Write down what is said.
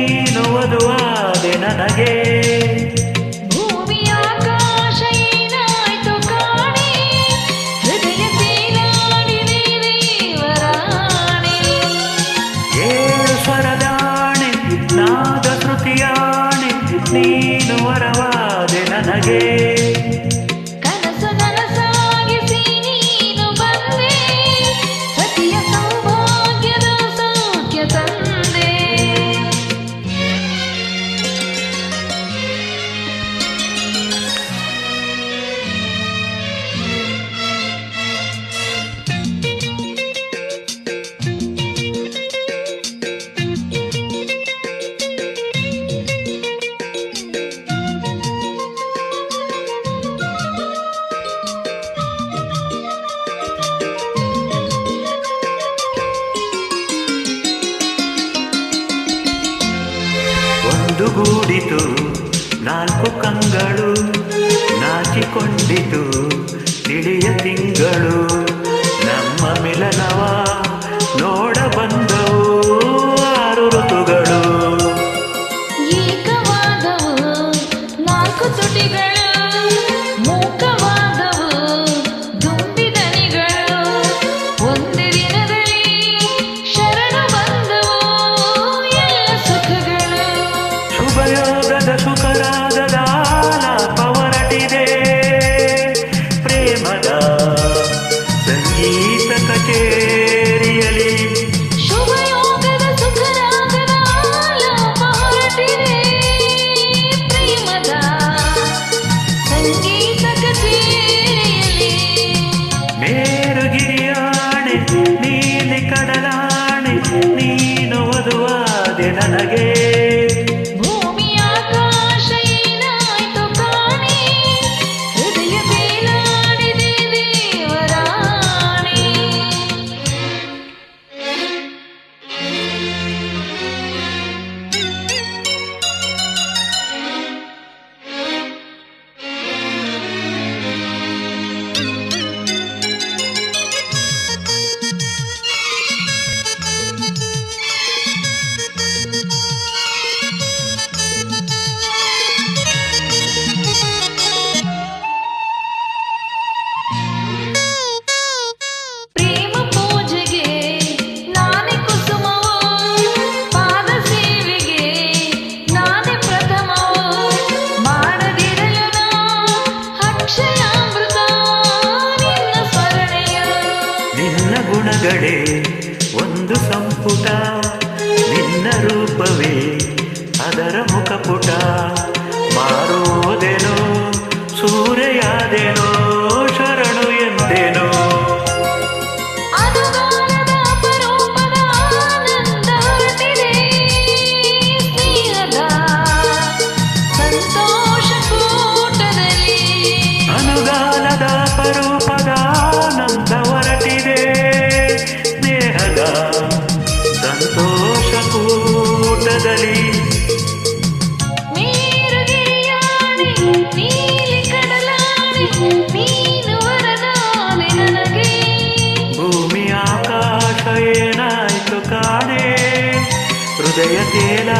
ನೀನು ವಧುವಾದೆ ನನಗೆ. ನೀನು ವರವಾದೆ ನನಗೆ. ಕನಸು ನನಸಾಗಿಸಿ ನೀನು ಬಂದೆ, ಸತಿಯ ಸೌಭಾಗ್ಯದ ಸೌಖ್ಯ ತಂದೆ. ಒಂದುಗೂಡಿತು ನಾಲ್ಕು ಕಂಗಳು, ನಾಚಿಕೊಂಡಿತು ತಿಳಿಯ ತಿಂಗಳು. ನಮ್ಮ ಮಿಲನವ ನೋಡ ಬಂದವು ಆರು ಋತುಗಳು. ಏಕವಾದವು ನಾಲ್ಕು ತುಟಿಗಳು, ಮೂಕವಾದವು ದುಂಬಿದನಿಗಳು. ಒಂದೇ ದಿನದಲ್ಲಿ ಶರಣ ಬಂದವು ಎಲ್ಲ ಸುಖಗಳು. ಶುಭಯೋಗದ ಸುಖರಾಗದ ಆಲಾಪ ಹೊರಟಿದೆ, ಪ್ರೇಮದ ಸಂಗೀತ ಕಚೇರಿಯಲಿ. ಶುಭಯೋಗದ ಸುಖರಾಗದ ಆಲಾಪ ಹೊರಟಿದೆ, ಪ್ರೇಮದ ಸಂಗೀತ ಕಚೇರಿಯಲಿ. ಮೇರುಗಿರಿಯಾಣೆ ನೀಲಿ ಕಡಲಾಣೆ, ನೀನು ವಧುವಾದೆ ನನಗೆ. ಭೂಮಿ ಆಕಾಶ ಏನಾಯ್ತು ಕಾಣೆ, ಹೃದಯ ಬೇಲಾಡಿದೆ ದೇವರಾಣೆ. ಪ್ರೇಮ ಪೂಜೆಗೆ ನಾನೇ ಕುಸುಮವು, ಪಾದ ಸೇವೆಗೆ ನಾನೇ ಪ್ರಥಮವು. ಮಾಡದಿರಲು ನಾ ಅಕ್ಷಯಾಮೃತ ನಿನ್ನ ಸ್ಮರಣೆಯು. ನಿನ್ನ ಗುಣಗಳೇ ಒಂದು ಸಂಪುಟ, ನಿನ್ನ ರೂಪವೇ ಅದರ ಮುಖಪುಟ. ಮಾರುವುದೇನೋ ಸೂರೆಯಾದೇನೋ ಶರಣು ಎಂದೇನೋ. ಅನುಗಾಲದ ಅಪರೂಪದ ಆನಂದ ಹೊರಟಿದೆ, ಸ್ನೇಹದ ಸಂತೋಷ ಕೂಟದಲ್ಲಿ. ಅನುಗಾಲದ ಪರೂಪದ ಆನಂದ ಹೊರಟಿದೆ, ಸ್ನೇಹದ ಸಂತೋಷ ಕೂಟದಲ್ಲಿ. ಮೇರುಗಿರಿಯಾಣೆ ನೀಲಿ ಕಡಲಾಣೆ, ನೀನು ವರದಾನೆ ನನಗೆ. ಭೂಮಿ ಆಕಾಶ ಏನಾಯ್ತು ಕಾಣೆ, ಹೃದಯ ತೇಲ